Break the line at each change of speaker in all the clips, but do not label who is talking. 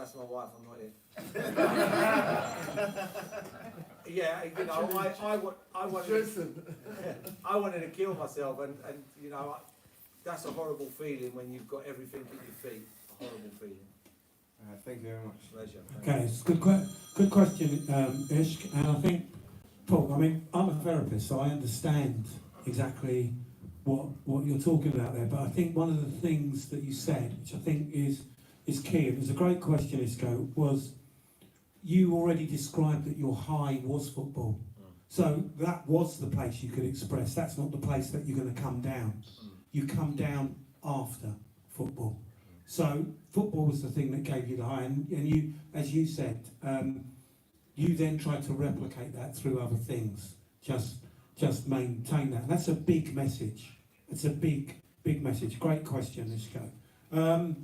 that's my wife, I'm not here. Yeah, you know, I wanted to kill myself, and you know, that's a horrible feeling when you've got everything at your feet. A horrible feeling.
Thank you very much.
Pleasure.
Okay, it's a good question, Ishq, and I think, Paul, I mean, I'm a therapist, so I understand exactly what you're talking about there, but I think one of the things that you said, which I think is key, it was a great question, Ishq, was you already described that your high was football. So that was the place you could express. That's not the place that you're going to come down. You come down after football. So football was the thing that gave you the high, and you, as you said, you then tried to replicate that through other things. Just maintain that. That's a big message. It's a big message. Great question, Ishq.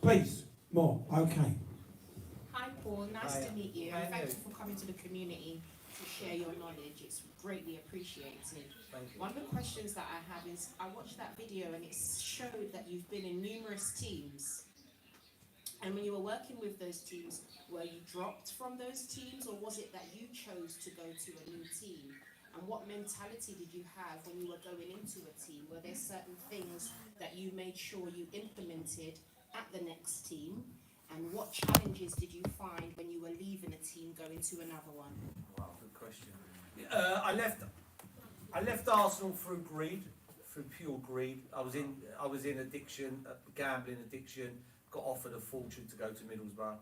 Please, more. Okay.
Hi Paul, nice to meet you.
Hi,
And thank you for coming to the community to share your knowledge. It's greatly appreciated.
Thank you.
One of the questions that I have is, I watched that video and it showed that you've been in numerous teams. And when you were working with those teams, were you dropped from those teams, or was it that you chose to go to a new team? And what mentality did you have when you were going into a team? Were there certain things that you made sure you implemented at the next team? And what challenges did you find when you were leaving a team going to another one?
Wow, good question. I left Arsenal through greed, through pure greed. I was in addiction, gambling addiction. Got offered a fortune to go to Middlesbrough.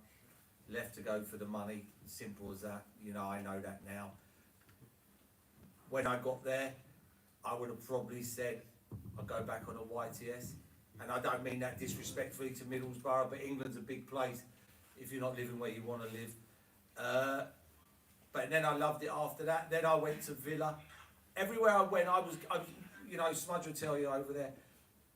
Left to go for the money. Simple as that. You know, I know that now. When I got there, I would have probably said I'll go back on a YTS. And I don't mean that disrespectfully to Middlesbrough, but England's a big place if you're not living where you want to live. But then I loved it after that. Then I went to Villa. Everywhere I went, I was you know, Smudge will tell you over there,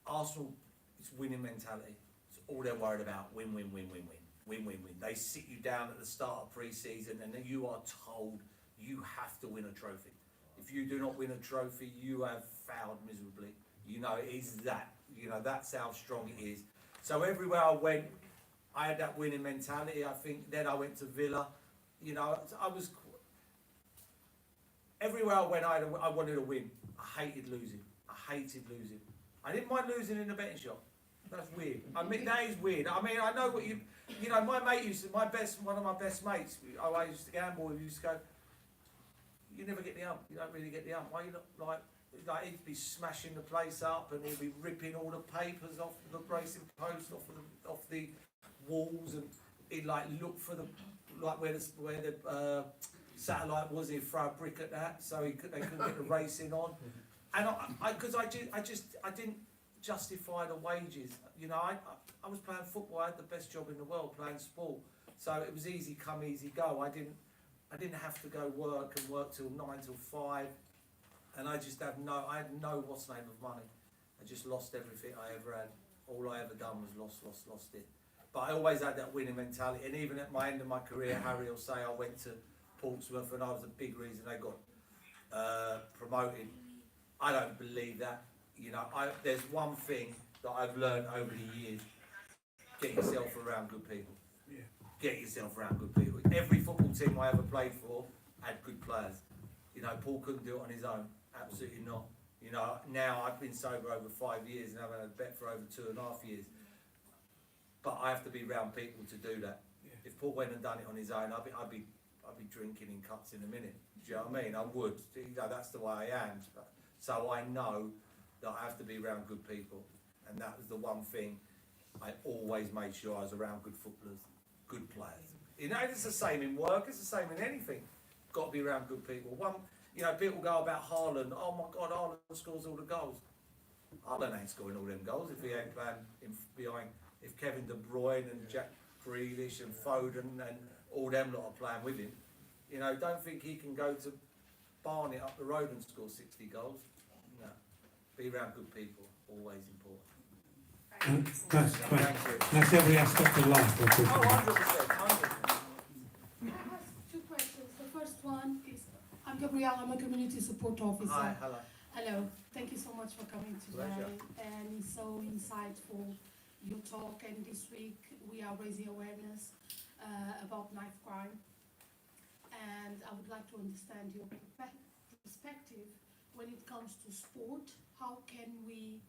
Arsenal, it's winning mentality. It's all they're worried about. Win, win, win, win, win. Win, win, win. They sit you down at the start of pre-season and then you are told you have to win a trophy. If you do not win a trophy, you have failed miserably. You know, it is that. You know, that's how strong it is. So everywhere I went, I had that winning mentality. I think then I went to Villa. You know, everywhere I went, I wanted to win. I hated losing. I didn't mind losing in the betting shop. That's weird. I mean, that is weird. I mean, I know what you know, my mate one of my best mates, I used to gamble, he used to go, you never get the ump. You don't really get the ump. Why you not like he'd be smashing the place up and he'd be ripping all the papers off the racing post, off the walls, and he'd like look for the where the satellite was. He'd throw a brick at that so they couldn't get the racing on. And I didn't justify the wages. You know, I was playing football. I had the best job in the world playing sport, so it was easy come, easy go. I didn't have to go work till 9 till 5. And I just had no what's name of money. I just lost everything I ever had. All I ever done was lost it. But I always had that winning mentality. And even at my end of my career, Harry will say I went to Portsmouth and I was a big reason they got promoted. I don't believe that. You know, there's one thing that I've learned over the years. Get yourself around good people. Yeah. Get yourself around good people. Every football team I ever played for had good players. You know, Paul couldn't do it on his own. Absolutely not. You know, now I've been sober over 5 years and haven't had a bet for over 2.5 years. But I have to be around people to do that. Yeah. If Paul went and done it on his own, I'd be drinking in cups in a minute. Do you know what I mean? I would. You know, that's the way I am. So I know that I have to be around good people, and that was the one thing I always made sure I was around good footballers, good players. You know, it's the same in work. It's the same in anything. Got to be around good people. You know, people go about Haaland. Oh my God, Haaland scores all the goals. Haaland ain't scoring all them goals if he ain't playing behind. If Kevin De Bruyne and Jack Grealish and Foden and all them lot are playing with him, you know, don't think he can go to Barnet up the road and score 60 goals. No, be around good people. Always important.
That's every aspect of life.
100%.
I have two questions. The first one is, I'm Gabrielle, I'm a community support officer.
Hi, hello.
Hello, thank you so much for coming today.
Pleasure.
And it's so insightful, your talk, and this week we are raising awareness. about knife crime. And I would like to understand your perspective when it comes to sport. How can we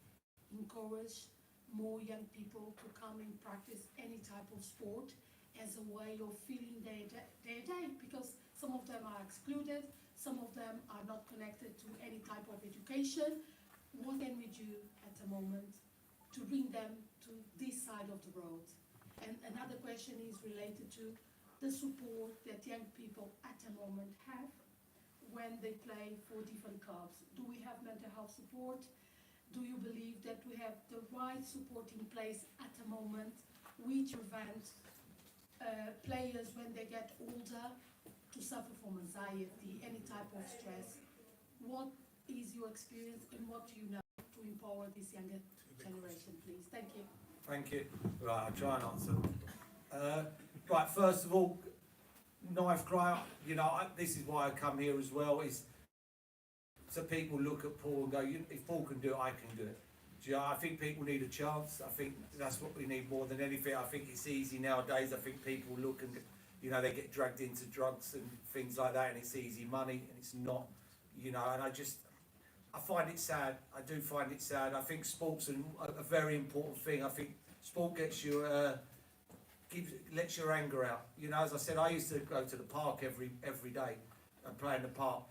encourage more young people to come and practice any type of sport as a way of filling their day? Because some of them are excluded, some of them are not connected to any type of education. What can we do at the moment to bring them to this side of the road? And another question is related to the support that young people at the moment have when they play for different clubs. Do we have mental health support? Do you believe that we have the right support in place at the moment which prevent players when they get older to suffer from anxiety, any type of stress? What is your experience and what do you know to empower this younger generation, please? Thank you.
Thank you. Right, I'll try and answer. Right, first of all, knife crime, you know, this is why I come here as well, is so people look at Paul and go, if Paul can do it, I can do it. Do you know, I think people need a chance. I think that's what we need more than anything. I think it's easy nowadays. I think people look and, you know, they get dragged into drugs and things like that, and it's easy money, and it's not, you know, and I find it sad. I do find it sad. I think sport's a very important thing. I think sport gets you, lets your anger out. You know, as I said, I used to go to the park every day and play in the park.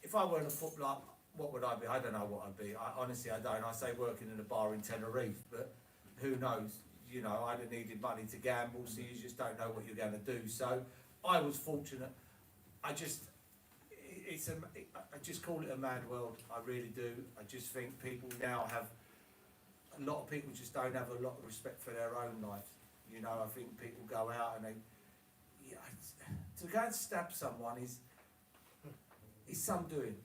If I weren't a footballer, what would I be? I don't know what I'd be. Honestly, I don't. I say working in a bar in Tenerife, but who knows? You know, I'd have needed money to gamble, so you just don't know what you're going to do. So I was fortunate. I just call it a mad world. I really do. I just think people now have, a lot of people just don't have a lot of respect for their own lives. You know, I think people go out and they, yeah, to go and stab someone is some doing.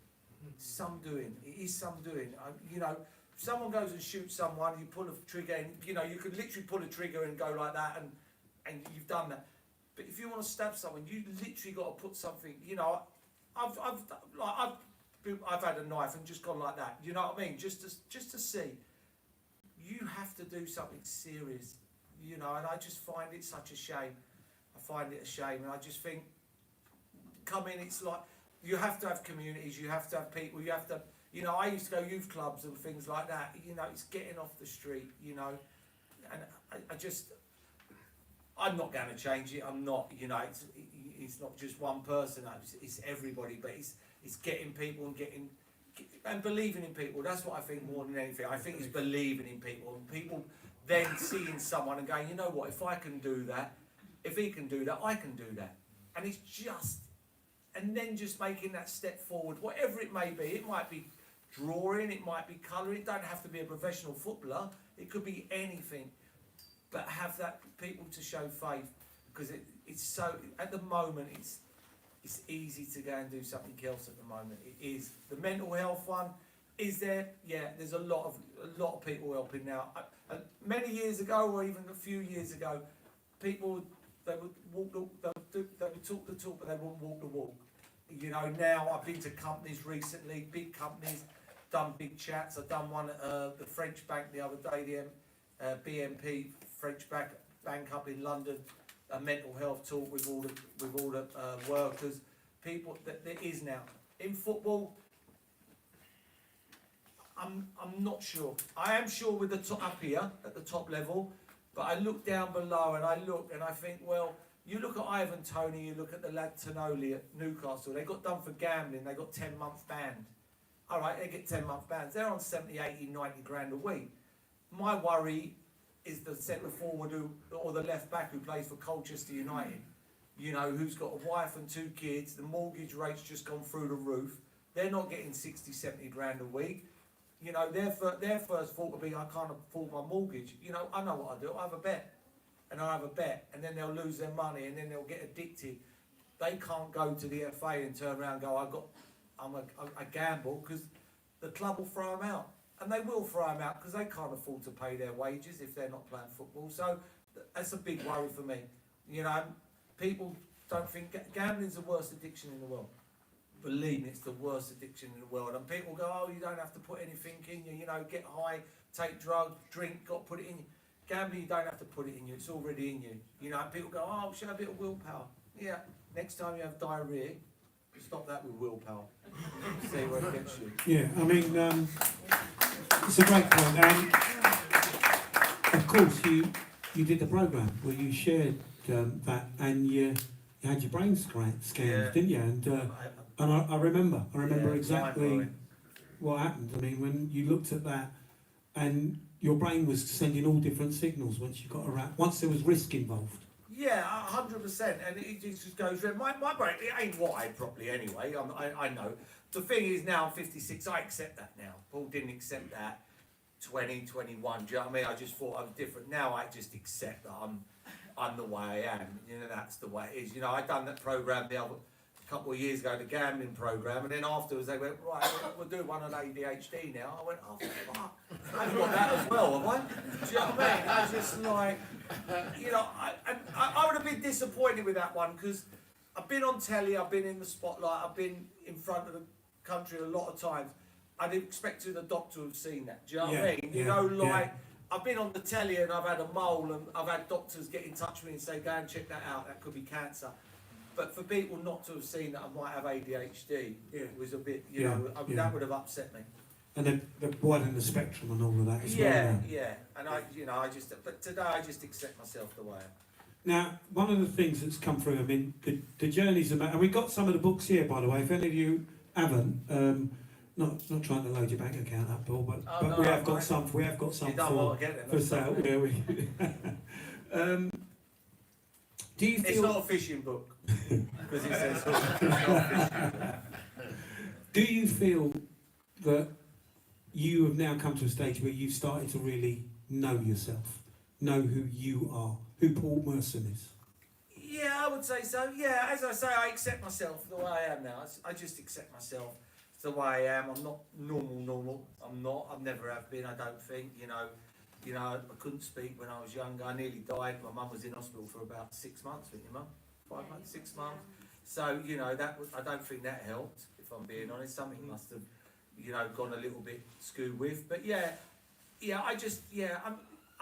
Some doing. It is some doing. You know, if someone goes and shoots someone, you pull a trigger, and you know, you could literally pull a trigger and go like that, and you've done that. But if you want to stab someone, you literally got to put something. You know, I've had a knife and just gone like that. You know what I mean? Just to see. You have to do something serious. You know, and I just find it such a shame. I find it a shame, and I just think, come in, it's like, you have to have communities, you have to have people, you have to, you know, I used to go youth clubs and things like that, you know, it's getting off the street, you know, and I'm not going to change it, I'm not, you know, it's not just one person, it's everybody, but it's getting people and believing in people. That's what I think more than anything. I think it's believing in people, and people then seeing someone and going, you know what, if I can do that, if he can do that, I can do that. And it's just, and then just making that step forward, whatever it may be. It might be drawing, it might be colouring, it don't have to be a professional footballer, it could be anything. But have that people to show faith, because it's so, at the moment, it's easy to go and do something else at the moment. It is. The mental health one, is there? Yeah, there's a lot of people helping now. Many years ago, or even a few years ago, people, they would talk the talk, but they wouldn't walk the walk. You know, now I've been to companies recently, big companies, done big chats. I've done one at the French bank the other day, the BNP French bank up in London. A mental health talk with all the workers, people that there is now in football. I'm not sure. I am sure with the top up here at the top level, but I look down below and I think, well, you look at Ivan Toney, you look at the lad Tonoli at Newcastle. They got done for gambling. They got 10-month banned. All right, they get 10-month bans. They're on 70, 80, 90 grand a week. My worry is the centre forward or the left back who plays for Colchester United, you know, who's got a wife and 2 kids, the mortgage rate's just gone through the roof, they're not getting 60, 70 grand a week, you know, their first thought would be, I can't afford my mortgage, you know, I know what I do, I have a bet, and then they'll lose their money, and then they'll get addicted. They can't go to the FA and turn around and go, I gamble, because the club will throw them out. And they will throw them out because they can't afford to pay their wages if they're not playing football. So that's a big worry for me. You know, people don't think gambling's the worst addiction in the world. Believe me, it's the worst addiction in the world. And people go, oh, you don't have to put anything in you. You know, get high, take drugs, drink, got to put it in you. Gambling, you don't have to put it in you, it's already in you. You know, people go, oh, show a bit of willpower. Yeah, next time you have diarrhea, stop that with willpower. See where it gets you.
Yeah, I mean, it's a great point. And of course, you did the programme where you shared that, and you had your brain scanned,
Yeah.
didn't you? And I remember
Yeah,
exactly
mind-blowing.
what happened. I mean, when you looked at that, and your brain was sending all different signals once you got around. Once there was risk involved.
Yeah, 100%, and it just goes. My brain, it ain't wired properly anyway. I know. The thing is, now I'm 56. I accept that now. Paul didn't accept that 20, 21. Do you know what I mean? I just thought I was different. Now I just accept that I'm the way I am. You know, that's the way it is. You know, I done that program a couple of years ago, the gambling program, and then afterwards they went, right, we'll do one on ADHD now. I went, oh fuck, I've got that as well, have I? Do you know what I mean? I was just like, you know, I would have been disappointed with that one, because I've been on telly, I've been in the spotlight, I've been in front of the country a lot of times. I'd expected the doctor to have seen that. Do you know what I mean? You know, like, I've been on the telly and I've had a mole, and I've had doctors get in touch with me and say, go and check that out, that could be cancer. But for people not to have seen that I might have ADHD, it was a bit, you know, that would have upset me.
And the widen the spectrum and all of that as well.
Yeah. And but today I just accept myself the way I am.
Now, one of the things that's come through, I mean, the journeys about, and we've got some of the books here, by the way, if any of you haven't, not trying to load your bank account up, Paul, but
no,
we have got some
You don't want to get it.
for sale. Yeah, do you
It's
feel?
not a fishing book, because it says it's not a fishing book.
Do you feel that you have now come to a stage where you've started to really know yourself, know who you are, who Paul Merson is?
Yeah, I would say so. Yeah, as I say, I accept myself the way I am now. I just accept myself the way I am. I'm not normal. I'm not. I've never have been. I don't think. You know, I couldn't speak when I was younger. I nearly died. My mum was in hospital for about 6 months. Wasn't your mum? 5 months, 6 months. So you know I don't think that helped. If I'm being honest, something must have, you know, gone a little bit skewed with. But yeah.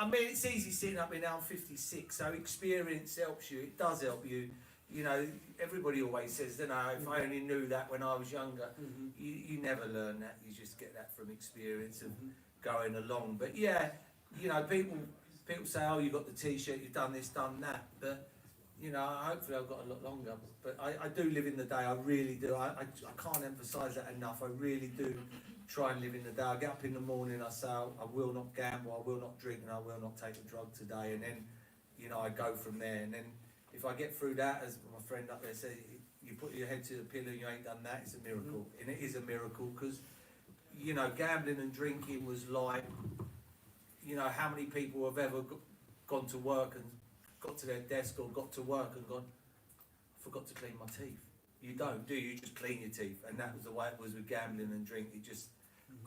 I mean, it's easy sitting up here now. I'm 56, so experience helps you. It does help you. You know, everybody always says, you know, if I only knew that when I was younger. You never learn that. You just get that from experience and going along. But yeah, you know, people say, oh, you got the T-shirt, you've done this, done that. But you know, hopefully I've got a lot longer. But I do live in the day. I really do. I can't emphasise that enough. I really do try and live in the day. I get up in the morning, I say, I will not gamble, I will not drink, and I will not take a drug today. And then, you know, I go from there. And then if I get through that, as my friend up there said, you put your head to the pillow and you ain't done that, it's a miracle. And it is a miracle, because, you know, gambling and drinking was like, you know, how many people have ever gone to work and got to their desk or got to work and gone, I forgot to clean my teeth. You don't, do you? You just clean your teeth. And that was the way it was with gambling and drink.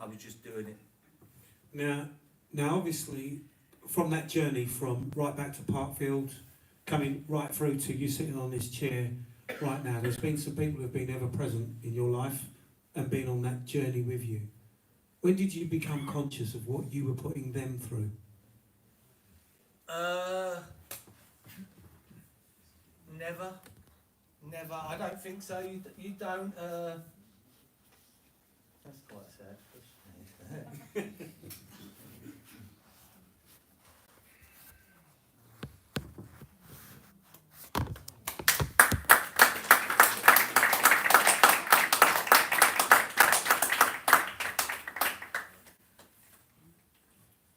I was just doing it.
Now, obviously, from that journey, from right back to Parkfield, coming right through to you sitting on this chair right now, there's been some people who've been ever present in your life and been on that journey with you. When did you become conscious of what you were putting them through?
Never. I don't think so. You don't. That's quite sad.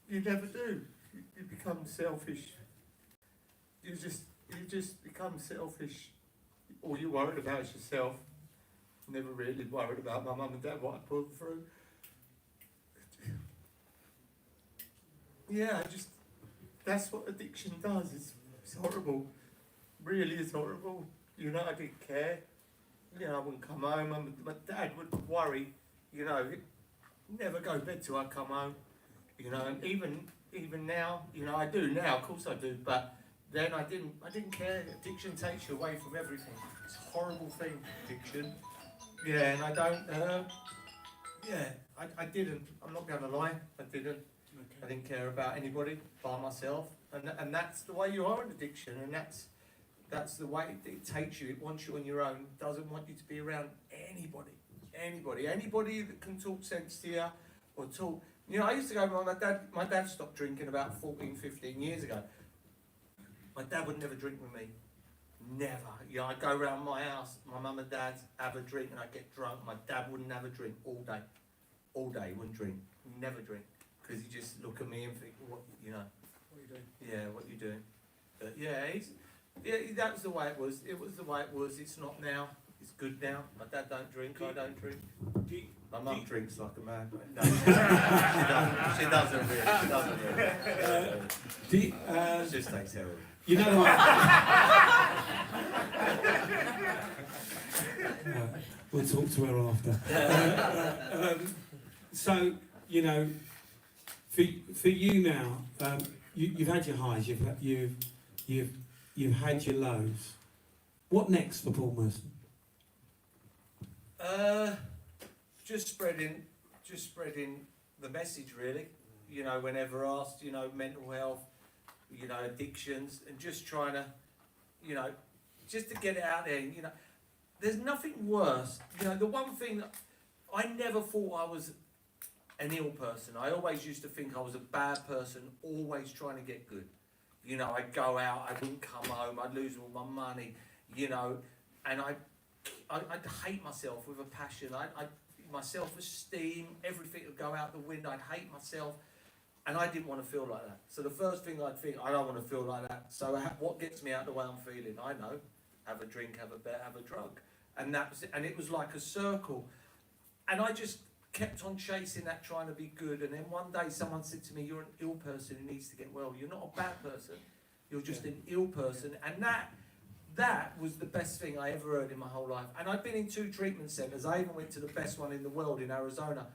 You never do. You become selfish. You just become selfish. All you're worried about is yourself. Never really worried about my mum and dad, what I put them through. Yeah, that's what addiction does. It's horrible. Really is horrible. You know, I didn't care. You know, I wouldn't come home. My dad would worry, you know, he'd never go to bed till I come home. You know, and even now, you know, I do now, of course I do, but then I didn't care. Addiction takes you away from everything. It's a horrible thing, addiction. Yeah, and I don't, I didn't. I'm not going to lie, I didn't. I didn't care about anybody by myself, and that's the way you are in addiction, and that's the way it takes you. It wants you on your own. Doesn't want you to be around anybody that can talk sense to you or talk. You know, I used to go with my dad. My dad stopped drinking about 14, 15 years ago. My dad would never drink with me. Never. You know, I'd go around my house, my mum and dad have a drink, and I'd get drunk. My dad wouldn't have a drink all day. All day, he wouldn't drink. Never drink. Because he just look at me and think, what, you know. What are you doing? Yeah, what are you doing? But yeah, that was the way it was. It was the way it was. It's not now. It's good now. My dad don't drink, I don't drink. My mum drinks like a man. No, she doesn't really. She doesn't really. She just takes heroin.
You know what? We'll talk to her after. So, you know, for you now, you've had your highs, you've had your lows. What next for Paul Merson?
Just spreading the message, really. You know, whenever asked, you know, mental health, you know, addictions, and just trying to, you know, just to get it out there. You know, there's nothing worse. You know, the one thing that I never thought I was an ill person. I always used to think I was a bad person, always trying to get good. You know, I'd go out, I wouldn't come home, I'd lose all my money, you know, and I'd hate myself with a passion. My self-esteem, everything would go out the window. I'd hate myself, and I didn't want to feel like that. So the first thing I'd think, I don't want to feel like that. So what gets me out the way I'm feeling? I know, have a drink, have a bet, have a drug, and that was it. And it was like a circle, and I just kept on chasing that, trying to be good. And then one day someone said to me, "You're an ill person who needs to get well. You're not a bad person. You're just an ill person." And that was the best thing I ever heard in my whole life. And I've been in 2 treatment centres. I even went to the best one in the world in Arizona.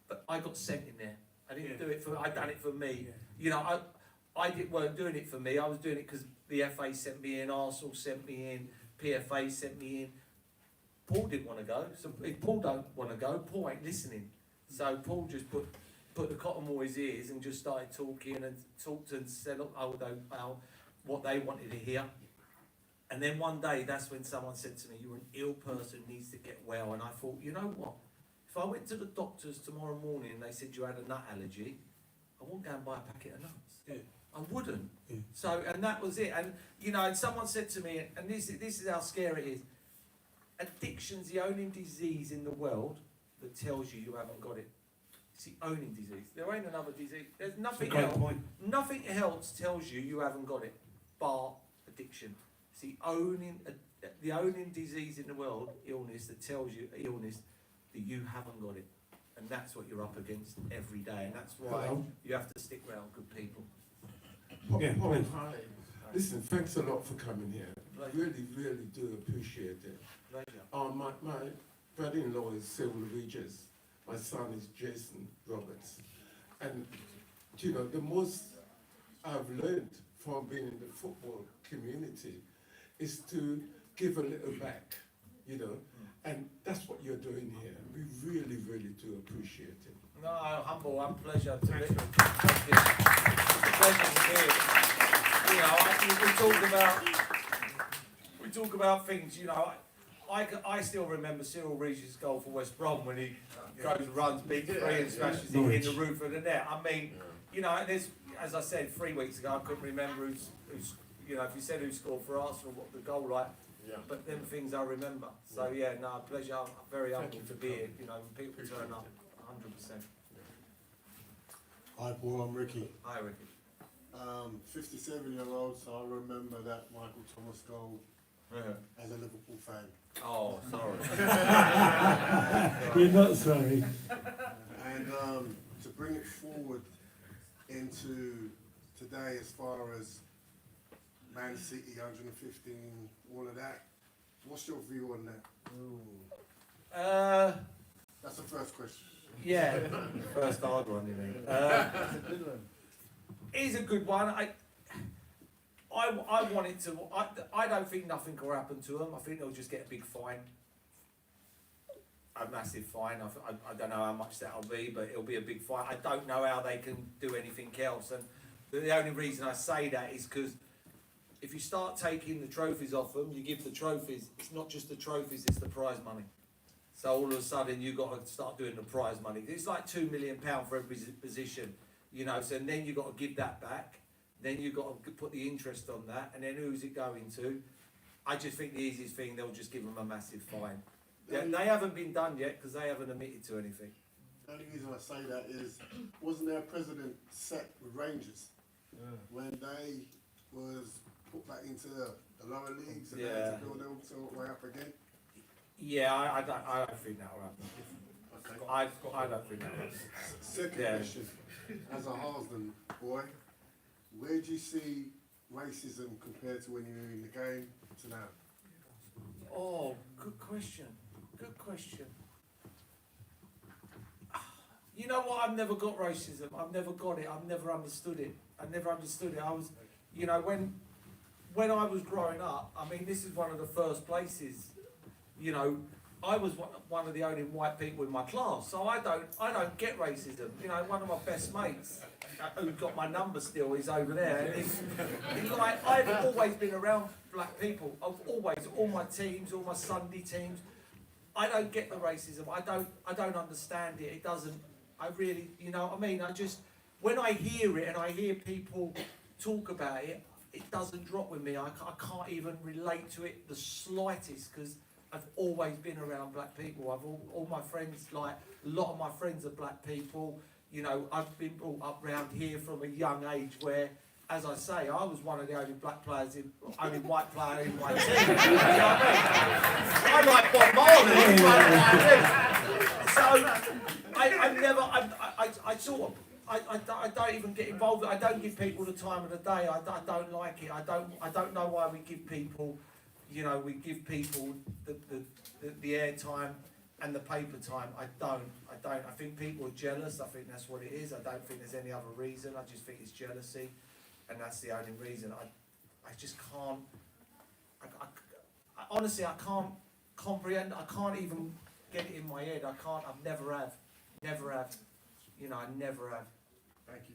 But I got sent in there. I didn't do it for, I done it for me.
Yeah.
You know, weren't doing it for me. I was doing it because the FA sent me in, Arsenal sent me in, PFA sent me in. Paul didn't want to go. So if Paul don't want to go, Paul ain't listening. So Paul just put the cotton wool in his ears and just started talking and talked and said what they wanted to hear. And then one day, that's when someone said to me, "You're an ill person, needs to get well." And I thought, you know what? If I went to the doctors tomorrow morning and they said you had a nut allergy, I wouldn't go and buy a packet of nuts.
Yeah.
I wouldn't.
Yeah.
So, and that was it. And, you know, and someone said to me, and this is how scary it is, addiction's the only disease in the world that tells you haven't got it. It's the only disease. There ain't another disease. There's nothing
That's a great
else.
point.
Nothing else tells you haven't got it, bar addiction. It's the only disease in the world, illness, that tells you that you haven't got it. And that's what you're up against every day. And that's why you have to stick around good people.
Yeah,
Paul,
please.
hi. Listen, thanks a lot for coming here.
Pleasure.
Really do appreciate it.
Pleasure.
My brother-in-law is Civil Regis. My son is Jason Roberts. And, you know, the most I've learned from being in the football community is to give a little back, you know, and that's what you're doing here. We really do appreciate it.
No, humble. I'm pleasure to be. Thank you. It's a pleasure to be here. You know, we talk about things. You know, I still remember Cyril Regis' goal for West Brom when he goes and runs big three and smashes it in the roof of the net. I mean, you know, and there's, as I said 3 weeks ago, I couldn't remember who's you know, if you said who scored for Arsenal, what the goal like.
Yeah.
But them things I remember. So yeah, no, pleasure. I'm very humbled to be here. You know, when people turn up, 100%.
Hi Paul, I'm Ricky.
Hi, Ricky.
57-year-old, so I remember that Michael Thomas goal as a Liverpool fan.
Oh, sorry.
You're not sorry.
And to bring it forward into today, as far as Man City, 115, all of that, what's your view on that? That's the first question.
Yeah, first hard one, you mean? It's a good one. I want it to. I don't think nothing will happen to them. I think they'll just get a big fine. a massive fine. I don't know how much that'll be, but it'll be a big fine. I don't know how they can do anything else. And the only reason I say that is because if you start taking the trophies off them, you give the trophies, it's not just the trophies, it's the prize money. So all of a sudden you've got to start doing the prize money. It's like £2 million for every position, you know, so then you've got to give that back. Then you've got to put the interest on that, and then who's it going to? I just think the easiest thing, they'll just give them a massive fine. They haven't been done yet because they haven't admitted to anything.
The only reason I say that is, wasn't their president set with Rangers when they was put back into the lower leagues and they had to build themselves way up again?
Yeah, I don't think that'll happen.
Okay.
I don't think that'll happen.
Second question, as a Harsden boy, where do you see racism compared to when you were in the game to now?
Oh, good question. Good question. You know what? I've never got racism. I've never got it. I've never understood it. I never understood it. I was, you know, when I was growing up, I mean, this is one of the first places, you know, I was one of the only white people in my class, so I don't get racism. You know, one of my best mates, who's got my number still, is over there. And he's like, I've always been around black people. I've always, all my teams, all my Sunday teams. I don't get the racism. I don't understand it. It doesn't. I really, you know what I mean? I just, when I hear it and I hear people talk about it, it doesn't drop with me. I can't even relate to it the slightest because I've always been around black people. I've all my friends, like a lot of my friends are black people. You know, I've been brought up around here from a young age where, as I say, I was one of the only black players, only white player in my team. You know what I mean? I'm like Bob Marley, he's one of my team. So, I don't even get involved. I don't give people the time of the day. I don't like it. I don't know why we give people, you know, the airtime and the paper time. I don't. I think people are jealous. I think that's what it is. I don't think there's any other reason. I just think it's jealousy, and that's the only reason. I just can't. Honestly, I can't comprehend. I can't even get it in my head. I can't. I've never have. Never have. You know, I never have.
Thank you.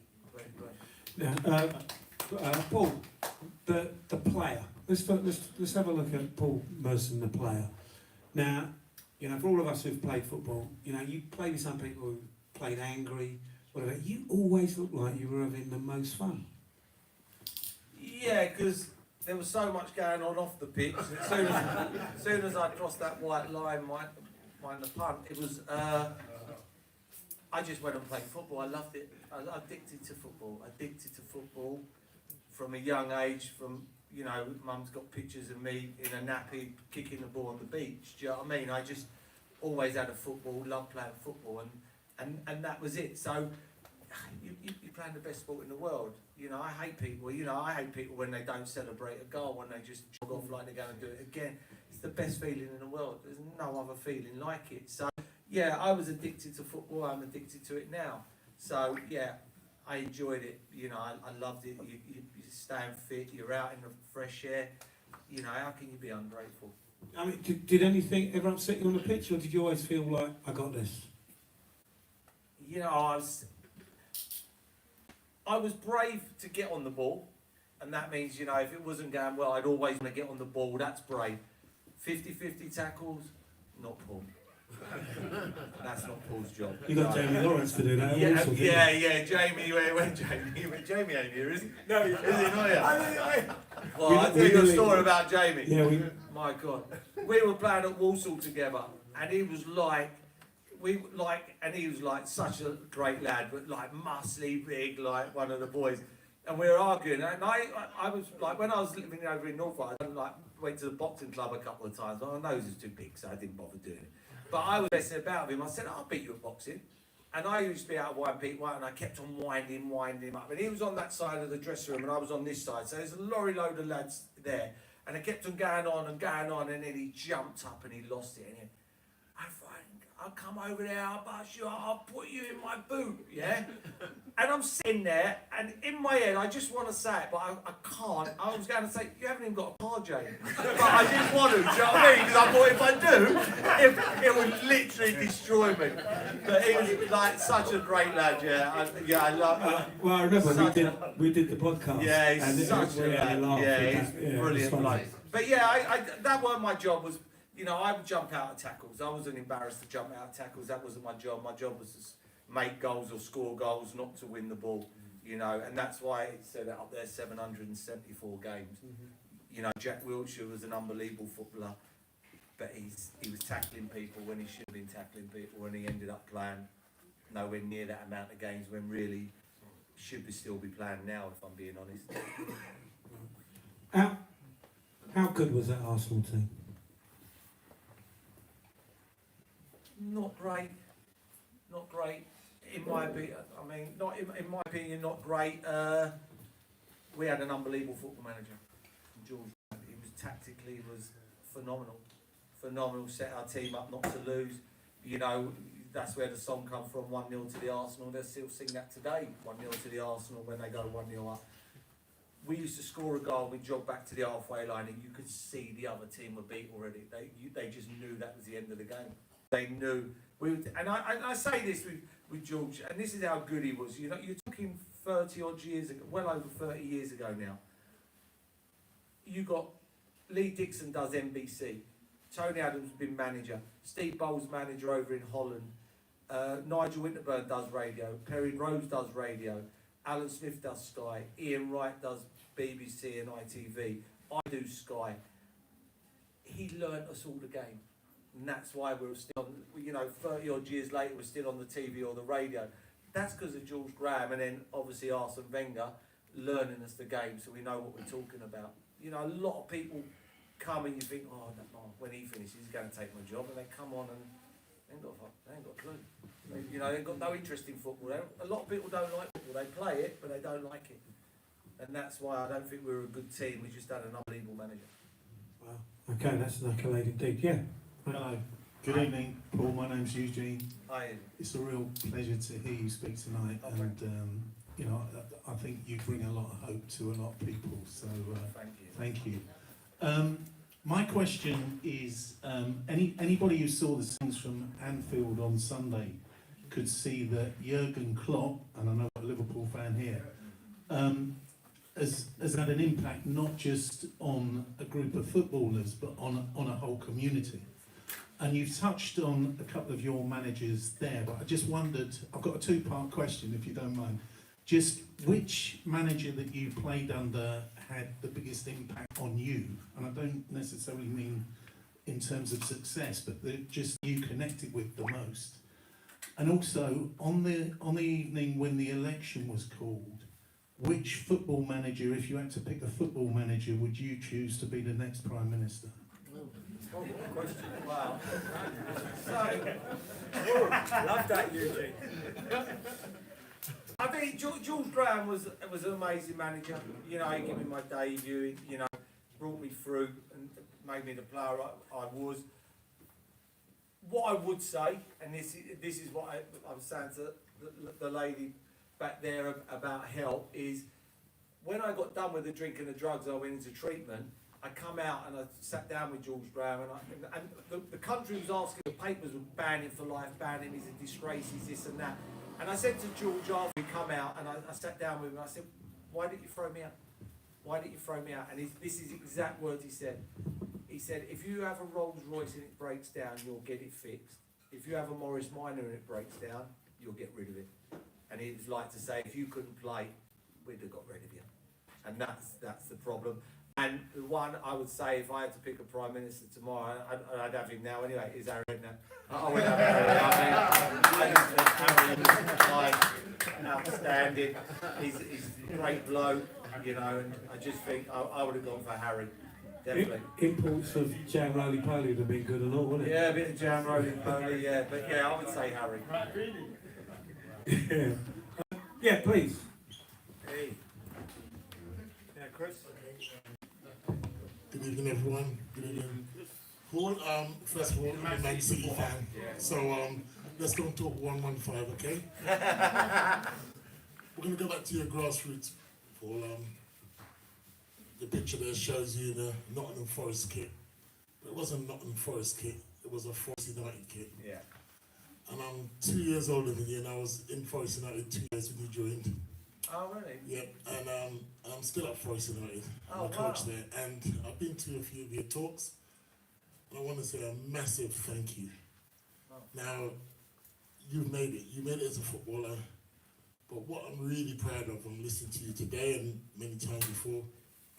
Now, Paul, the player. Let's have a look at Paul Merson, the player. Now, you know, for all of us who've played football, you know, you play with some people who played angry, whatever. You always looked like you were having the most fun.
Yeah, because there was so much going on off the pitch. As soon as I crossed that white line, mind the punt, it was. I just went and played football. I loved it. I was addicted to football from a young age. From, you know, mum's got pictures of me in a nappy kicking the ball on the beach. Do you know what I mean? I just always had a football, loved playing football, and that was it. So you're playing the best sport in the world. You know, I hate people. You know, I hate people when they don't celebrate a goal, when they just jog off like they're going to do it again. It's the best feeling in the world. There's no other feeling like it. So yeah, I was addicted to football. I'm addicted to it now. So yeah, I enjoyed it. You know, I loved it. You're staying fit. You're out in the fresh air. You know, how can you be ungrateful?
I mean, did anything ever upset you on the pitch, or did you always feel like, I got this?
You know, I was brave to get on the ball, and that means, you know, if it wasn't going well, I'd always want to get on the ball. That's brave. 50-50 tackles, not Paul. That's not Paul's job.
You got Jamie Lawrence to do that.
Yeah, Jamie. Where Jamie? Jamie ain't here, is he? No, is he not here? Well, I'll tell you a story about Jamie.
Yeah,
My God, we were playing at Walsall together, and he was like, such a great lad, but like muscly, big, like one of the boys. And we were arguing, and I was like, when I was living over in Norfolk, I went to the boxing club a couple of times. My nose was too big, so I didn't bother doing it. But I was messing about with him. I said, I'll beat you at boxing. And I used to be out of wine, Pete White, and I kept on winding him up. And he was on that side of the dressing room, and I was on this side. So there's a lorry load of lads there. And I kept on going on, and then he jumped up and he lost it. And I'll come over there, I'll bust you, I'll put you in my boot, yeah? And I'm sitting there, and in my head, I just want to say it, but I can't. I was going to say, you haven't even got a car, Jane. But I didn't want to, do you know what I mean? Because I thought if I do, it would literally destroy me. But he was like such a great lad, yeah. I love
Well, I remember
such
we did the podcast.
Yeah,
and
he's such a lad. Yeah, he's brilliant bloke. But yeah, I that weren't my job. Was, you know, I would jump out of tackles. I wasn't embarrassed to jump out of tackles. That wasn't my job. My job was to make goals or score goals, not to win the ball. You know, and that's why it said up there 774 games. You know, Jack Wilshere was an unbelievable footballer, but he was tackling people when he should have been tackling people, and he ended up playing nowhere near that amount of games when really should still be playing now, if I'm being honest.
How good was that Arsenal team?
Not great. Not great. In my opinion, I mean, not in my opinion, not great. We had an unbelievable football manager, George. He was tactically was phenomenal. Phenomenal. Set our team up not to lose. You know, that's where the song come from. 1-0 to the Arsenal. They still sing that today. 1-0 to the Arsenal when they go 1-0 up. We used to score a goal, we'd jog back to the halfway line, and you could see the other team were beat already. They just knew that was the end of the game. They knew. And I say this with George, and this is how good he was. You know, you're talking 30 odd years ago, well over 30 years ago now. You got Lee Dixon does NBC, Tony Adams been manager, Steve Bowles manager over in Holland, Nigel Winterburn does radio, Perry Rose does radio, Alan Smith does Sky, Ian Wright does BBC and ITV, I do Sky. He learnt us all the game. And that's why we're still, you know, 30 odd years later, we're still on the TV or the radio. That's because of George Graham and then obviously Arsene Wenger learning us the game so we know what we're talking about. You know, a lot of people come and you think, oh, when he finishes, he's going to take my job. And they come on and they ain't got a clue. You know, they've got no interest in football. A lot of people don't like football. They play it, but they don't like it. And that's why I don't think we were a good team. We just had an unbelievable manager.
Wow. Okay, that's an accolade indeed. Yeah.
Hello, good evening, Paul. My name's Eugene.
Hi.
It's a real pleasure to hear you speak tonight, and you know, I think you bring a lot of hope to a lot of people. So
Thank you.
Thank you. My question is, anybody who saw the scenes from Anfield on Sunday could see that Jurgen Klopp, and I know I'm a Liverpool fan here, has had an impact not just on a group of footballers, but on a whole community. And you've touched on a couple of your managers there, but I just wondered, I've got a two-part question, if you don't mind. Just which manager that you played under had the biggest impact on you? And I don't necessarily mean in terms of success, but just you connected with the most. And also, on the evening when the election was called, which football manager, if you had to pick a football manager, would you choose to be the next Prime Minister?
Oh, good question. Wow.
Love that, Eugene.
I think George Graham was an amazing manager. You know, he gave me my debut. You know, brought me through and made me the player I was. What I would say, and this is what I was saying to the lady back there about help, is when I got done with the drink and the drugs, I went into treatment. I come out and I sat down with George Graham, and the country was asking, the papers were banning for life, banning, he's a disgrace, he's this and that. And I said to George after he come out, and I sat down with him, I said, why didn't you throw me out? Why didn't you throw me out? And this is exact words he said. He said, if you have a Rolls Royce and it breaks down, you'll get it fixed. If you have a Morris Minor and it breaks down, you'll get rid of it. And he was like to say, if you couldn't play, we'd have got rid of you. And that's the problem. And the one I would say, if I had to pick a Prime Minister tomorrow, I'd have him now anyway, is Harry Redknapp. I would have Harry. I mean, Harry was outstanding. He's a great bloke, you know, and I just think I would have gone for Harry. Definitely.
Imports of jam roly poly would have been good and all, wouldn't it?
Yeah, a bit of jam roly poly, yeah. But yeah, I would say Harry.
Yeah. Yeah, please.
Hey. Yeah, Chris.
Good evening, everyone. Good evening, Paul, first of all, I'm a Man City fan, so let's don't talk 115, okay? We're going to go back to your grassroots, Paul. The picture there shows you in a Nottingham Forest kit. But it wasn't a Nottingham Forest kit, it was a Forest United kit.
Yeah.
And I'm 2 years older than you, and I was in Forest United 2 years when you joined.
Oh, really?
Yeah, and I'm still at Forest United. I'm
Oh,
a coach
wow.
there, and I've been to a few of your talks. And I want to say a massive thank you.
Oh.
Now, you've made it. You made it as a footballer. But what I'm really proud of, I'm listening to you today and many times before,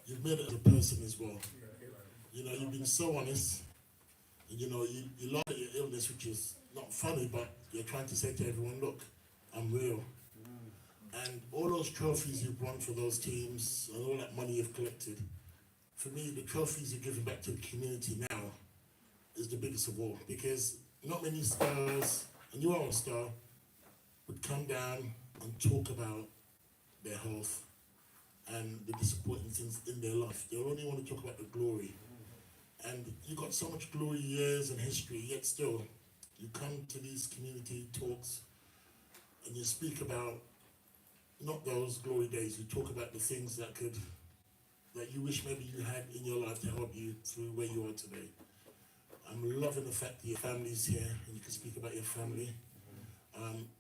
you've made it as a person as well. You know, you've been so honest. And, you know, you laugh at your illness, which is not funny, but you're trying to say to everyone, look, I'm real. And all those trophies you've won for those teams and all that money you've collected, for me, the trophies you're giving back to the community now is the biggest of all, because not many stars, and you are a star, would come down and talk about their health and the disappointing things in their life. They only want to talk about the glory. And you got so much glory years and history, yet still, you come to these community talks and you speak about not those glory days, you talk about the things that you wish maybe you had in your life to help you through where you are today. I'm loving the fact that your family's here and you can speak about your family.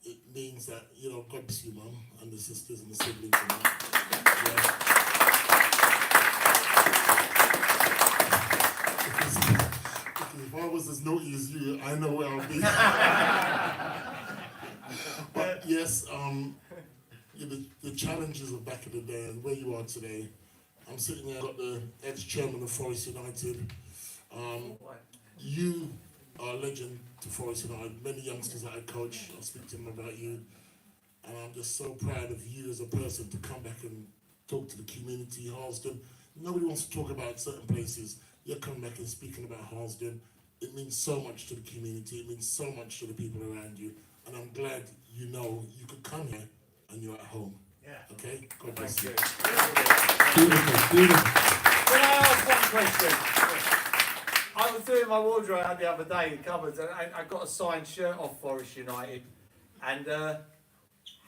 It means that, you know, God bless you, Mum, and the sisters and the siblings and that. Because if I was as naughty as you, I know where I'll be. But yes, the challenges of back in the day and where you are today. I'm sitting there, I've got the ex-chairman of Forest United. You are a legend to Forest United. Many youngsters that I coach, I speak to them about you. And I'm just so proud of you as a person to come back and talk to the community, Harlesden. Nobody wants to talk about certain places. You're coming back and speaking about Harlesden. It means so much to the community. It means so much to the people around you. And I'm glad you know you could come here and you're at home.
Yeah.
Okay? God bless you.
Beautiful, beautiful.
Can I ask one question? I was doing my wardrobe the other day in cupboards, and I got a signed shirt off Forest United. And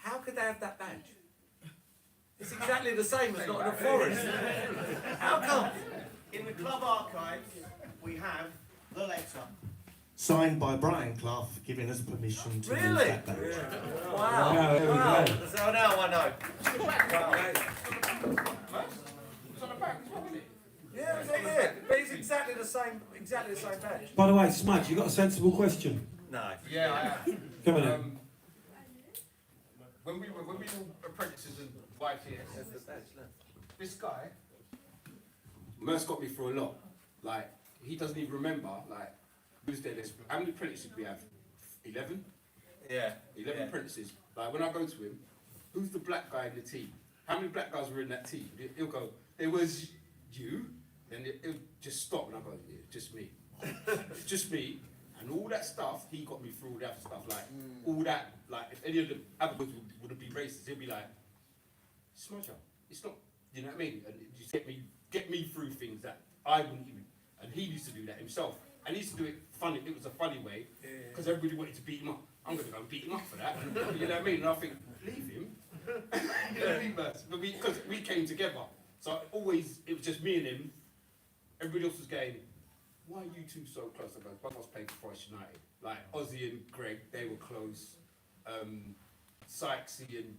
how could they have that badge? It's exactly the same as Nottingham Forest. How come?
In the club archives, we have the letter.
Signed by Brian Clough, giving us permission to use
Really?
that badge.
Wow.
Yeah, there we
Wow.
go.
So now I know. Wow.
It's on the back, it's not, is it?
Yeah, yeah, but it's exactly the same badge.
By the way, Smudge, you got a sensible question?
No.
Yeah, I have.
Come on in.
When we were apprentices in YTS,
That's the badge, look.
this guy, Merce got me through a lot. Like, he doesn't even remember, like, who's there. How many apprentices we have? 11?
Yeah.
11 apprentices. Like, when I go to him, who's the black guy in the team? How many black guys were in that team? He'll go, there was you, and he'll just stop, and I go, yeah, just me. Just me. And all that stuff, he got me through all that stuff. Like, all that, like, if any of the other boys would have been racist, he'll be like, smudge up. It's not, you know what I mean? And it just get me through things that I wouldn't even. And he used to do that himself. And he used to do it funny. It was a funny way, because everybody wanted to beat him up. I'm going to go and beat him up for that. You know what I mean? And I think, leave him. Because we came together. So always, it was just me and him. Everybody else was going, why are you two so close? I go, I was playing for Forest United. Like, Ozzy and Greg, they were close. Sykesy and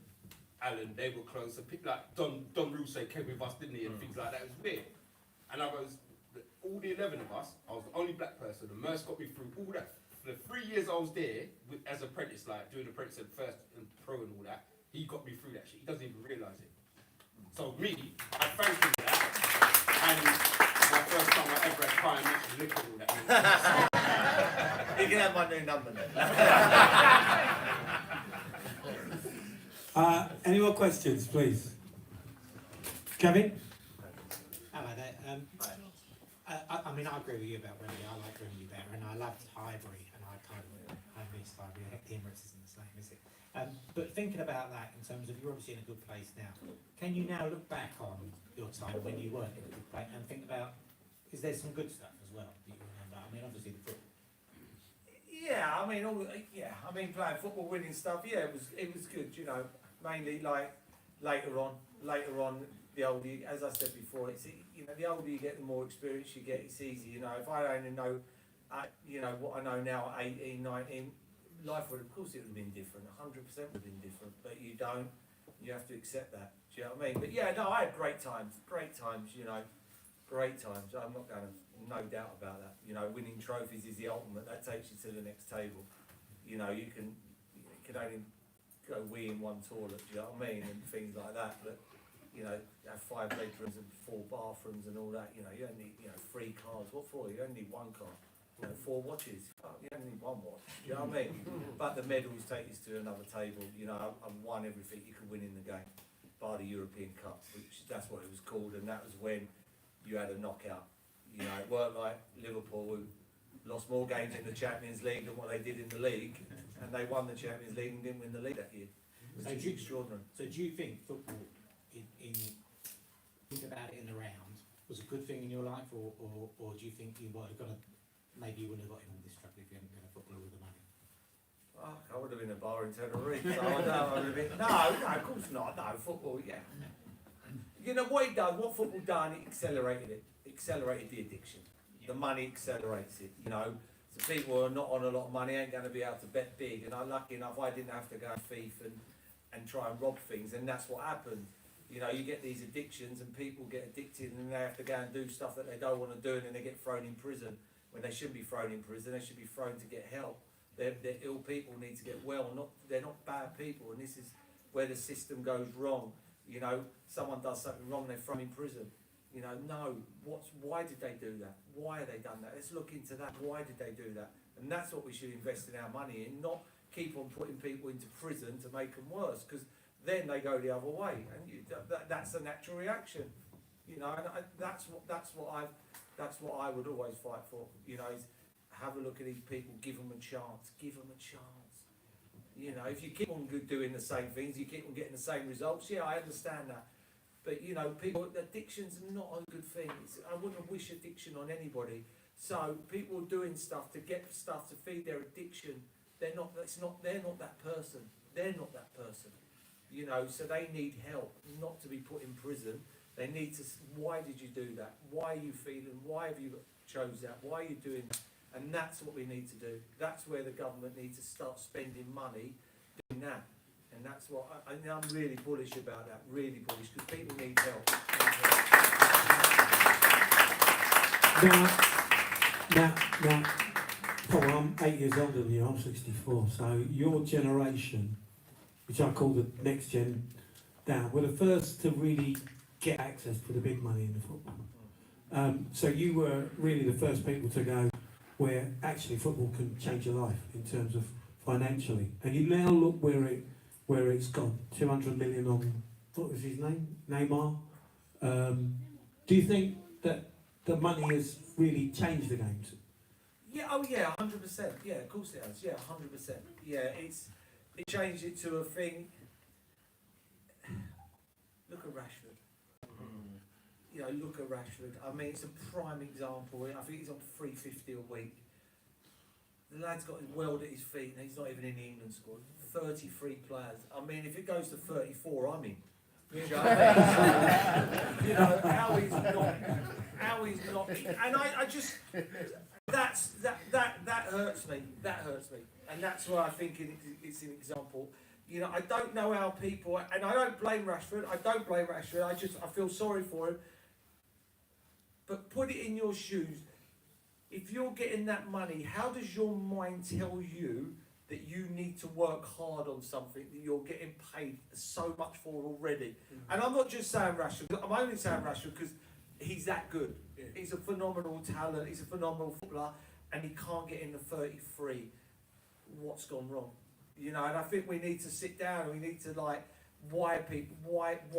Alan, they were close. Like, Don Russo came with us, didn't he? And things like that. It was weird. And I was, all the 11 of us, I was the only black person. And Merce got me through all that. For the 3 years I was there, as apprentice, like, doing apprentice and first and pro and all that, he got me through that shit. He doesn't even realise it. So me, I thank him for that. And my first time I ever had time to lick all that.
You can have my new number now.
Any more questions, please? Kevin?
Hello there. I mean, I agree with you about Wembley. I like Wembley better, and I loved Highbury, and I miss Highbury. The Emirates isn't the same, is it? But thinking about that in terms of you're obviously in a good place now, can you now look back on your time when you weren't in a good place and think about, is there some good stuff as well that you remember? I mean, obviously the football.
Yeah, I mean, playing football, winning stuff. Yeah, it was good. You know, mainly like later on, the older, as I said before, it's, you know, the older you get, the more experience you get. It's easy. You know, if I only know, you know, what I know now at 18, 19, life would, of course, it would have been different. 100% would have been different. But you don't. You have to accept that. Do you know what I mean? But yeah, no, I had great times. You know, great times. I'm not going to. No doubt about that. You know, winning trophies is the ultimate. That takes you to the next table. You know, you can only go wee in one toilet. Do you know what I mean? And things like that. But you know, have 5 bedrooms and 4 bathrooms and all that. You know, you don't need 3 cars. What for? You only need 1 car. You know, 4 watches. You only need 1 watch. Do you know what I mean? But the medals take you to another table. You know, I've won everything you could win in the game, bar the European Cup, which that's what it was called, and that was when you had a knockout. You know, it weren't like Liverpool, who lost more games in the Champions League than what they did in the league, and they won the Champions League and didn't win the league that year. Which is extraordinary.
So do you think football, in think about it in the round, was a good thing in your life, or do you think you might have got maybe you wouldn't have got in on this track if you hadn't been a footballer with the money?
Oh, I would have been a bar in Tenerife. So I don't, I would have been, no, of course not. No, football, yeah. You know what it does, what football done, it accelerated the addiction. The money accelerates it, you know. So people who are not on a lot of money ain't going to be able to bet big. And I'm lucky enough, I didn't have to go thief and try and rob things. And that's what happened. You know, you get these addictions and people get addicted and they have to go and do stuff that they don't want to do, and then they get thrown in prison. When they shouldn't be thrown in prison, they should be thrown to get help. They're ill people, need to get well. They're not bad people. And this is where the system goes wrong. You know, someone does something wrong, they're thrown in prison. You know, no, why did they do that? Why have they done that? Let's look into that. Why did they do that? And that's what we should invest in our money in, not keep on putting people into prison to make them worse, because then they go the other way, and that's a natural reaction. You know, and that's what I would always fight for. You know, is have a look at these people, give them a chance, You know, if you keep on doing the same things, you keep on getting the same results. Yeah, I understand that. But you know, addiction's not a good thing. I wouldn't wish addiction on anybody. So people doing stuff to get stuff to feed their addiction, they're not that person. They're not that person. You know, so they need help, not to be put in prison. They need to. Why did you do that? Why are you feeling? Why have you chose that? Why are you doing that? And that's what we need to do. That's where the government needs to start spending money doing that. And that's what I'm really bullish about that, really bullish, because people need help.
Now, Paul, I'm 8 years older than you, I'm 64, so your generation, which I call the next gen down, were the first to really get access to the big money in the football. So you were really the first people to go where actually football can change your life in terms of financially. And you now look where it's gone, 200 million on, what was his name? Neymar. Do you think that the money has really changed the game?
Yeah, oh yeah, 100%. Yeah, of course it has. Yeah, 100%. Yeah, it changed it to a thing. Look at Rashford. You know, look at Rashford. I mean, it's a prime example. I think he's on 350 a week. The lad's got his world at his feet, and he's not even in the England squad. 33 players. I mean, if it goes to 34, I'm in. You know, you know how he's not, and I just that hurts me. That hurts me, and that's why I think it's an example. You know, I don't know how people, and I don't blame Rashford. I feel sorry for him. But put it in your shoes. If you're getting that money, how does your mind tell you that you need to work hard on something that you're getting paid so much for already? And I'm not just saying Rashford. I'm only saying Rashford because he's that good. He's a phenomenal talent. He's a phenomenal footballer, and he can't get in the 33. What's gone wrong? You know, and I think we need to sit down and we need to why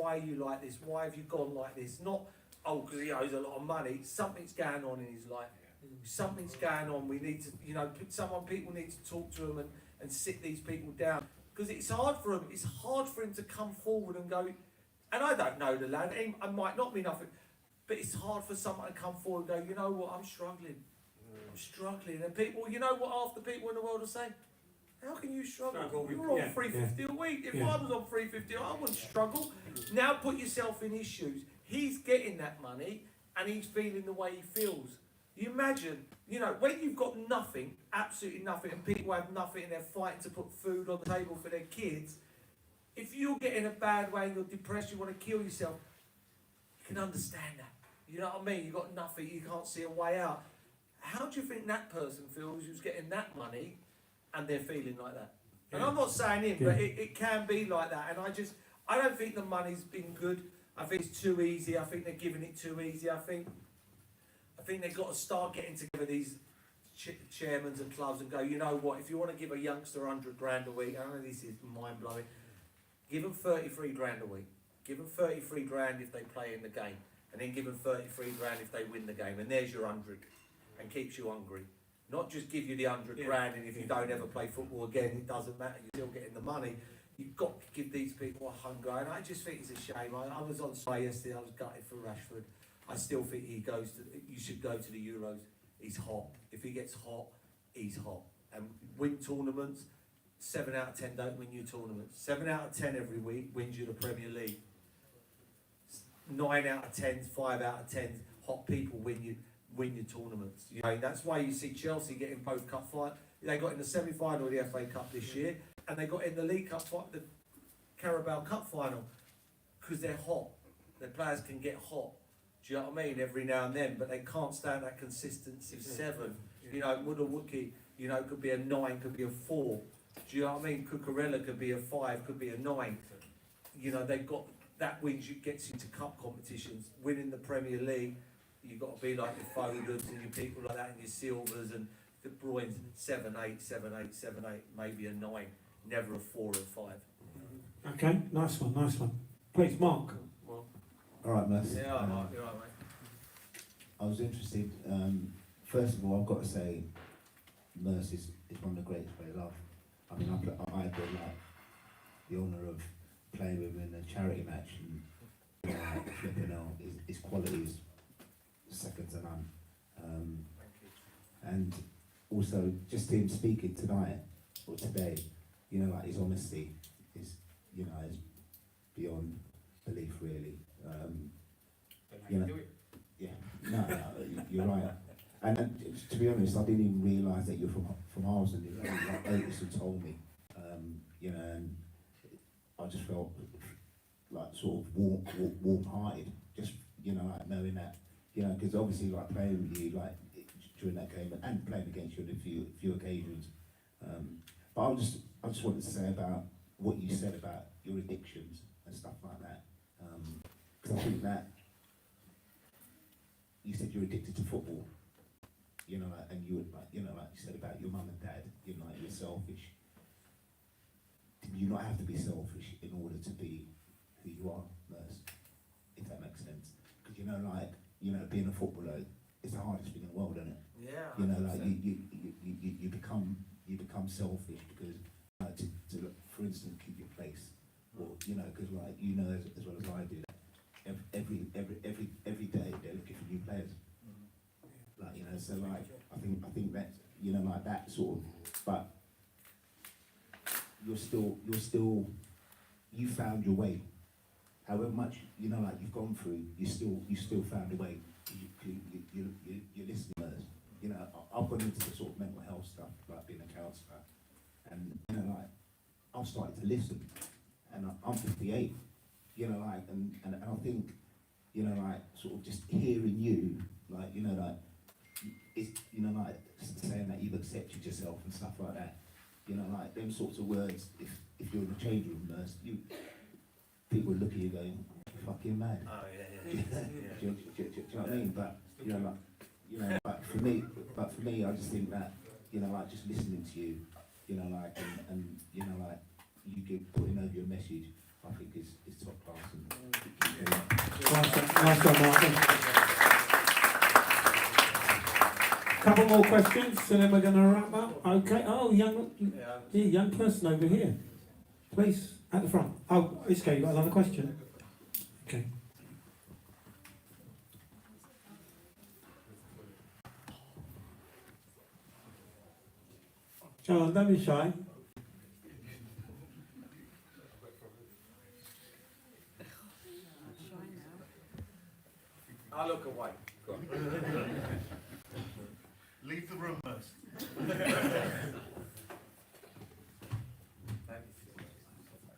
are you like this? Why have you gone like this? Not, oh, because he owes a lot of money. Something's going on in his life. Something's going on. We need to, you know, people need to talk to him and sit these people down, because it's hard for him. It's hard for him to come forward and go. And I don't know the lad. I might not be nothing, but it's hard for someone to come forward and go, you know what, I'm struggling. I'm struggling. And people, you know what half the people in the world will say? How can you struggle?
Struggle,
You're on
yeah,
$350 a week. If
yeah.
I was on $350, I wouldn't struggle. Now put yourself in his shoes. He's getting that money and he's feeling the way he feels. You imagine, you know, when you've got nothing, absolutely nothing, and people have nothing and they're fighting to put food on the table for their kids, if you're getting a bad way, you're depressed, you want to kill yourself, you can understand that. You know what I mean? You've got nothing, you can't see a way out. How do you think that person feels who's getting that money and they're feeling like that? And I'm not saying him, but it can be like that. And I don't think the money's been good. I think it's too easy. I think they're giving it too easy. I think they've got to start getting together, these chairmen of clubs, and go, you know what, if you want to give a youngster 100 grand a week, I know this is mind blowing, give them 33 grand a week. Give them 33 grand if they play in the game, and then give them 33 grand if they win the game, and there's your 100, and keeps you hungry. Not just give you the 100 grand, and if you don't ever play football again, it doesn't matter, you're still getting the money. You've got to give these people a hunger, and I just think it's a shame. I was on site yesterday, I was gutted for Rashford. I still think you should go to the Euros. He's hot. If he gets hot, he's hot. And win tournaments, 7 out of 10 don't win you tournaments. 7 out of 10 every week wins you the Premier League. 9 out of 10, 5 out of 10 hot people win your tournaments. You know, that's why you see Chelsea getting both cup final. They got in the semi-final of the FA Cup this year, and they got in the League Cup, the Carabao Cup final, because they're hot. Their players can get hot. Do you know what I mean? Every now and then, but they can't stand that consistency. 7, you know, Mudawuki, you know, could be a 9, could be a 4. Do you know what I mean? Cucurella could be a 5, could be a 9. You know, they've got that wins you gets into cup competitions. Winning the Premier League, you've got to be like your Fodens and your people like that, and your Silvers and the Bruins. 7, 8, 7, 8, 7, 8, maybe a 9, never a 4 or 5.
Okay, nice one, nice one. Please, Mark.
All right, Merce.
Yeah, Mark, you're right, mate.
I was interested. First of all, I've got to say, Merce is one of the greatest players I've. I mean, I had the honour of playing with him in a charity match, and flipping out, his quality is second to none. And also, just him speaking tonight or today, you know, like his honesty is, you know, is beyond belief, really. You know, yeah, no, you're right. And to be honest, I didn't even realise that you're from Harlesden. It was like Otis who told me, you know, and I just felt like sort of warm-hearted, just, you know, like knowing that, you know, because obviously like playing with you like during that game and playing against you on a few occasions. But I just wanted to say about what you said about your addictions and stuff like that. Because I think that you said you're addicted to football, you know, and you would, like, you know, like you said about your mum and dad, you know, like you're selfish. Did you not have to be selfish in order to be who you are, Merce? If that makes sense. Because, you know, like, you know, being a footballer, it's the hardest thing in the world, isn't it?
Yeah.
You know, like you become selfish because to for instance keep your place, or you know, because like you know as well as I do, every day they're looking for new players. Like, you know, so like I think that, you know, like that sort of, but you're still you found your way. However much, you know, like you've gone through, you still found a way. You're listeners. You know, I've gone into the sort of mental health stuff, like being a counsellor, and you know, like I've started to listen, and I'm 58. You know, like, and I think, you know, like sort of just hearing you, like, you know, like it's, you know, like saying that you've accepted yourself and stuff like that. You know, like them sorts of words. If you're in the change room, Nurse, people look at you going, "You're fucking mad."
Oh yeah.
Do you know what I mean? But you know, like, you know, but for me, I just think that, you know, like just listening to you, you know, like, and you know, like you putting over your message, I think is top class. And
Nice one, Mark. Couple more questions, and then we're going to wrap up. Okay. Oh, young person over here, please, at the front. Oh, Iska, you got another question? Okay. Come on, don't be shy.
I look away. Go on.
Leave the room first.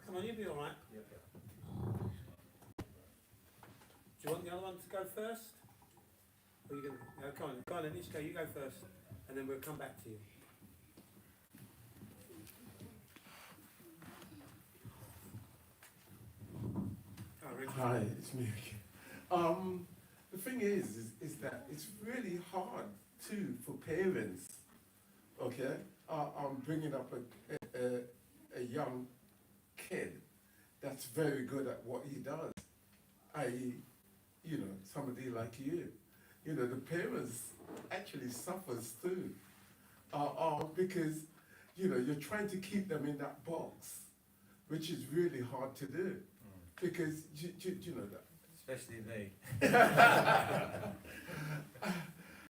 Come on, you'll be alright. Do you want the other one to go first? Or you gonna, no, come on then, Ishka, you go first, and then we'll come back to you. Oh, Rick.
Hi, it's me again. The thing is that it's really hard too for parents. Okay, I'm bringing up a young kid that's very good at what he does. I.e., you know, somebody like you. You know, the parents actually suffers too, because you know you're trying to keep them in that box, which is really hard to do, because you know that.
Especially me.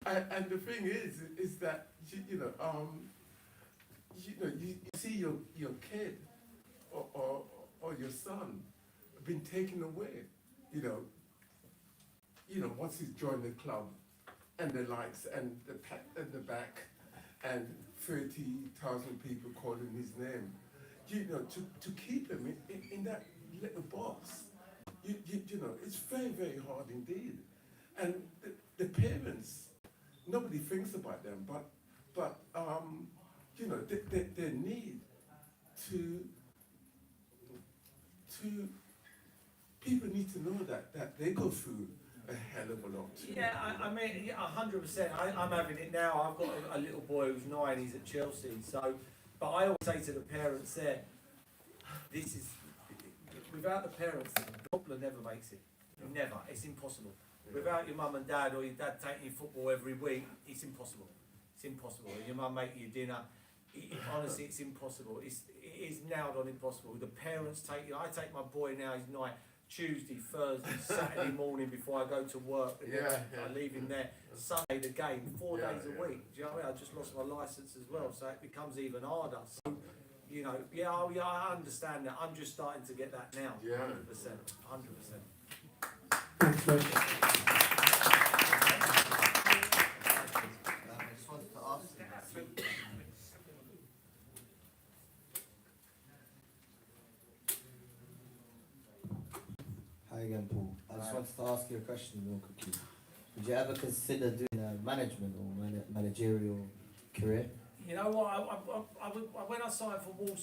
And the thing is that you see your kid or your son been taken away, you know, once he's joined the club, and the likes and the pat and the back, and 30,000 people calling his name, you know, to keep him in that little box. You know, it's very, very hard indeed. And the parents, nobody thinks about them, but you know, they need to, people need to know that they go through a hell of a lot.
Yeah, I mean, yeah, 100%. I'm having it now. I've got a little boy who's 9, he's at Chelsea, so, but I always say to the parents there, this is, without the parents, the footballer never makes it. Never. It's impossible. Without your mum and dad, or your dad taking you football every week, it's impossible. It's impossible. And your mum making you dinner, honestly, it's impossible. It is nailed on impossible. The parents take you. I take my boy now, he's 9, Tuesday, Thursday, Saturday morning before I go to work. And I leave him there. Sunday, the game, 4 days a week. Do you know what I mean? I just lost my licence as well, so it becomes even harder. So, you know, I understand that. I'm just starting to get that now. 100%. 100%.
Thanks, Rick.
I just wanted to ask you. Hi again, Paul. I just wanted to ask you a question real quickly. Would you ever consider doing a management or managerial career?
You know what? When I signed for Wolves